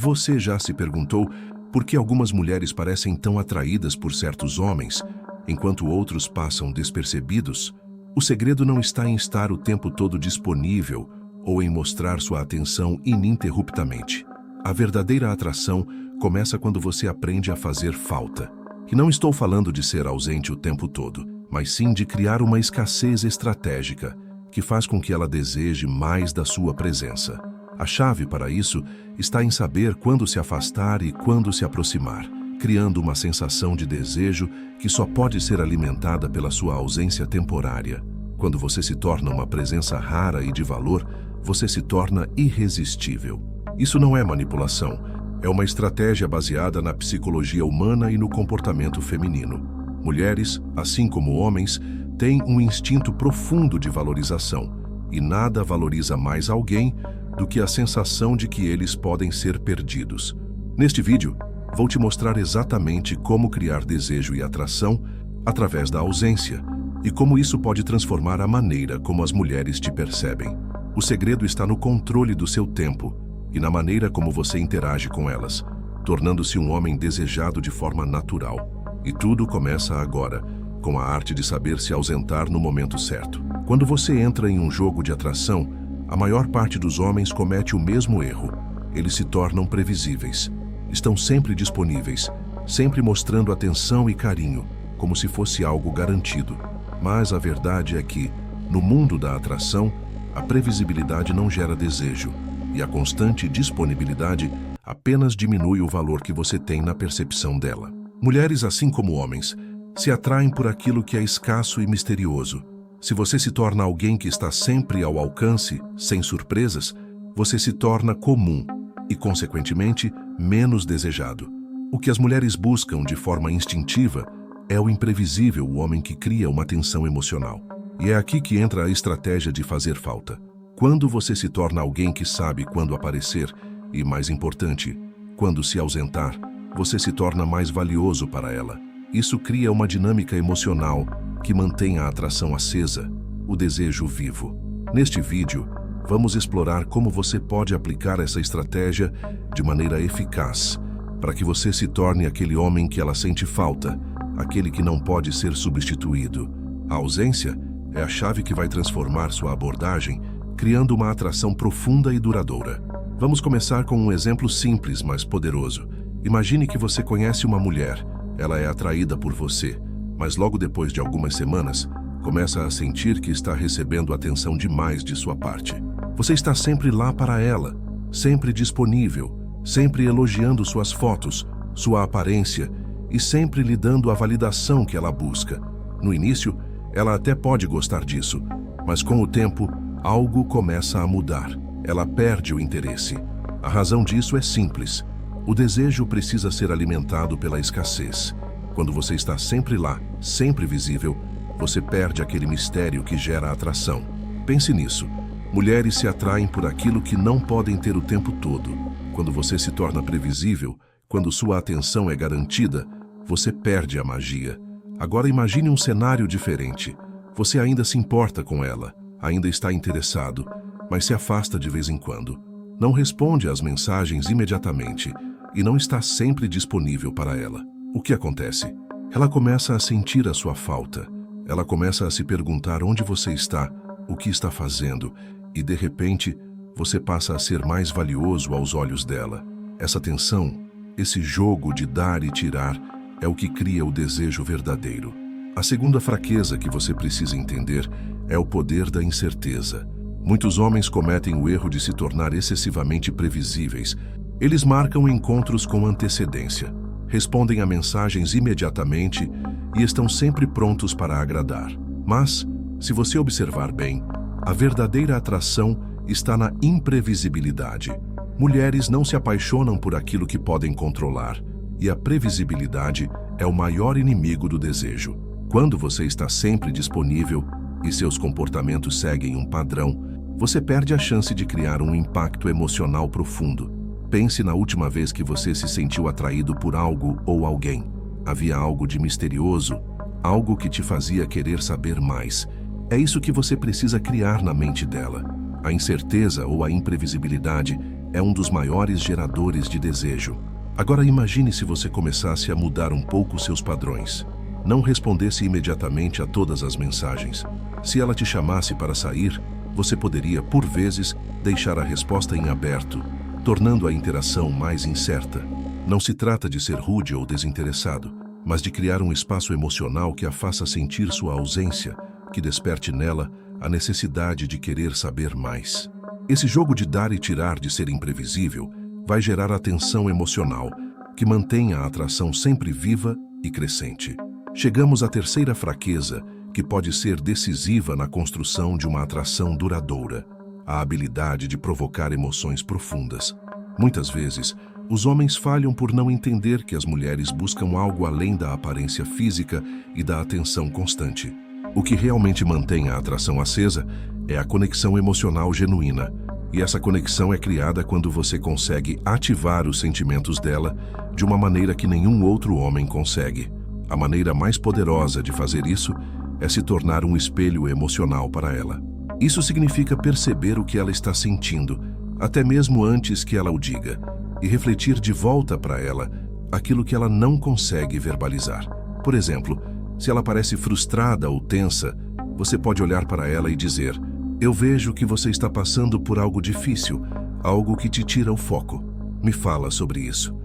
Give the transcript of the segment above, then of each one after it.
Você já se perguntou por que algumas mulheres parecem tão atraídas por certos homens, enquanto outros passam despercebidos? O segredo não está em estar o tempo todo disponível ou em mostrar sua atenção ininterruptamente. A verdadeira atração começa quando você aprende a fazer falta. E não estou falando de ser ausente o tempo todo, mas sim de criar uma escassez estratégica que faz com que ela deseje mais da sua presença. A chave para isso está em saber quando se afastar e quando se aproximar, criando uma sensação de desejo que só pode ser alimentada pela sua ausência temporária. Quando você se torna uma presença rara e de valor, você se torna irresistível. Isso não é manipulação, é uma estratégia baseada na psicologia humana e no comportamento feminino. Mulheres, assim como homens, têm um instinto profundo de valorização, e nada valoriza mais alguém do que a sensação de que eles podem ser perdidos. Neste vídeo, vou te mostrar exatamente como criar desejo e atração através da ausência e como isso pode transformar a maneira como as mulheres te percebem. O segredo está no controle do seu tempo e na maneira como você interage com elas, tornando-se um homem desejado de forma natural. E tudo começa agora, com a arte de saber se ausentar no momento certo. Quando você entra em um jogo de atração, a maior parte dos homens comete o mesmo erro. Eles se tornam previsíveis. Estão sempre disponíveis, sempre mostrando atenção e carinho, como se fosse algo garantido. Mas a verdade é que, no mundo da atração, a previsibilidade não gera desejo, e a constante disponibilidade apenas diminui o valor que você tem na percepção dela. Mulheres, assim como homens, se atraem por aquilo que é escasso e misterioso. Se você se torna alguém que está sempre ao alcance, sem surpresas, você se torna comum e, consequentemente, menos desejado. O que as mulheres buscam de forma instintiva é o imprevisível, o homem que cria uma tensão emocional. E é aqui que entra a estratégia de fazer falta. Quando você se torna alguém que sabe quando aparecer e, mais importante, quando se ausentar, você se torna mais valioso para ela. Isso cria uma dinâmica emocional que mantém a atração acesa, o desejo vivo. Neste vídeo, vamos explorar como você pode aplicar essa estratégia de maneira eficaz para que você se torne aquele homem que ela sente falta, aquele que não pode ser substituído. A ausência é a chave que vai transformar sua abordagem, criando uma atração profunda e duradoura. Vamos começar com um exemplo simples, mas poderoso. Imagine que você conhece uma mulher. Ela é atraída por você, mas logo depois de algumas semanas, começa a sentir que está recebendo atenção demais de sua parte. Você está sempre lá para ela, sempre disponível, sempre elogiando suas fotos, sua aparência e sempre lhe dando a validação que ela busca. No início, ela até pode gostar disso, mas com o tempo, algo começa a mudar. Ela perde o interesse. A razão disso é simples. O desejo precisa ser alimentado pela escassez. Quando você está sempre lá, sempre visível, você perde aquele mistério que gera atração. Pense nisso. Mulheres se atraem por aquilo que não podem ter o tempo todo. Quando você se torna previsível, quando sua atenção é garantida, você perde a magia. Agora imagine um cenário diferente. Você ainda se importa com ela, ainda está interessado, mas se afasta de vez em quando. Não responde às mensagens imediatamente e não está sempre disponível para ela. O que acontece? Ela começa a sentir a sua falta. Ela começa a se perguntar onde você está, o que está fazendo, e de repente, você passa a ser mais valioso aos olhos dela. Essa tensão, esse jogo de dar e tirar, é o que cria o desejo verdadeiro. A segunda fraqueza que você precisa entender é o poder da incerteza. Muitos homens cometem o erro de se tornar excessivamente previsíveis. Eles marcam encontros com antecedência, respondem a mensagens imediatamente e estão sempre prontos para agradar. Mas, se você observar bem, a verdadeira atração está na imprevisibilidade. Mulheres não se apaixonam por aquilo que podem controlar, e a previsibilidade é o maior inimigo do desejo. Quando você está sempre disponível e seus comportamentos seguem um padrão, você perde a chance de criar um impacto emocional profundo. Pense na última vez que você se sentiu atraído por algo ou alguém. Havia algo de misterioso, algo que te fazia querer saber mais. É isso que você precisa criar na mente dela. A incerteza ou a imprevisibilidade é um dos maiores geradores de desejo. Agora imagine se você começasse a mudar um pouco seus padrões. Não respondesse imediatamente a todas as mensagens. Se ela te chamasse para sair, você poderia, por vezes, deixar a resposta em aberto, tornando a interação mais incerta. Não se trata de ser rude ou desinteressado, mas de criar um espaço emocional que a faça sentir sua ausência, que desperte nela a necessidade de querer saber mais. Esse jogo de dar e tirar de ser imprevisível vai gerar a tensão emocional, que mantém a atração sempre viva e crescente. Chegamos à terceira fraqueza, que pode ser decisiva na construção de uma atração duradoura: a habilidade de provocar emoções profundas. Muitas vezes, os homens falham por não entender que as mulheres buscam algo além da aparência física e da atenção constante. O que realmente mantém a atração acesa é a conexão emocional genuína. E essa conexão é criada quando você consegue ativar os sentimentos dela de uma maneira que nenhum outro homem consegue. A maneira mais poderosa de fazer isso é se tornar um espelho emocional para ela. Isso significa perceber o que ela está sentindo, até mesmo antes que ela o diga, e refletir de volta para ela aquilo que ela não consegue verbalizar. Por exemplo, se ela parece frustrada ou tensa, você pode olhar para ela e dizer: "Eu vejo que você está passando por algo difícil, algo que te tira o foco. Me fala sobre isso."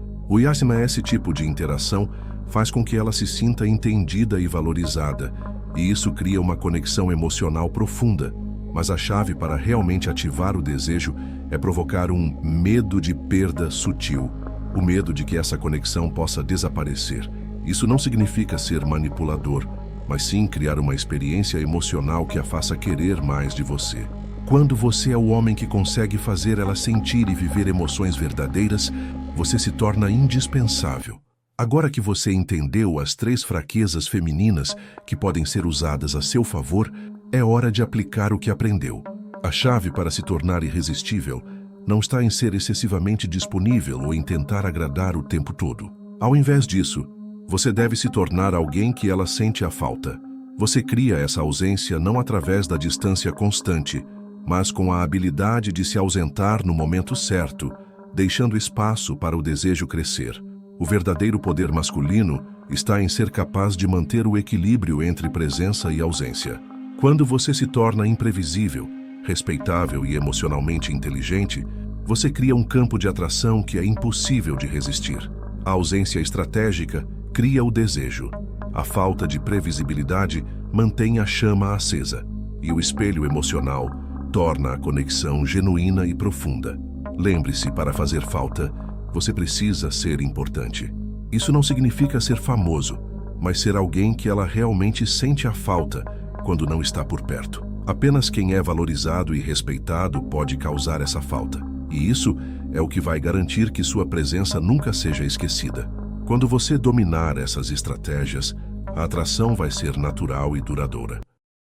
Esse tipo de interação faz com que ela se sinta entendida e valorizada, e isso cria uma conexão emocional profunda. Mas a chave para realmente ativar o desejo é provocar um medo de perda sutil, o medo de que essa conexão possa desaparecer. Isso não significa ser manipulador, mas sim criar uma experiência emocional que a faça querer mais de você. Quando você é o homem que consegue fazer ela sentir e viver emoções verdadeiras, você se torna indispensável. Agora que você entendeu as 3 fraquezas femininas que podem ser usadas a seu favor, é hora de aplicar o que aprendeu. A chave para se tornar irresistível não está em ser excessivamente disponível ou em tentar agradar o tempo todo. Ao invés disso, você deve se tornar alguém que ela sente a falta. Você cria essa ausência não através da distância constante, mas com a habilidade de se ausentar no momento certo, deixando espaço para o desejo crescer. O verdadeiro poder masculino está em ser capaz de manter o equilíbrio entre presença e ausência. Quando você se torna imprevisível, respeitável e emocionalmente inteligente, você cria um campo de atração que é impossível de resistir. A ausência estratégica cria o desejo. A falta de previsibilidade mantém a chama acesa. E o espelho emocional torna a conexão genuína e profunda. Lembre-se, para fazer falta, você precisa ser importante. Isso não significa ser famoso, mas ser alguém que ela realmente sente a falta quando não está por perto. Apenas quem é valorizado e respeitado pode causar essa falta. E isso é o que vai garantir que sua presença nunca seja esquecida. Quando você dominar essas estratégias, a atração vai ser natural e duradoura.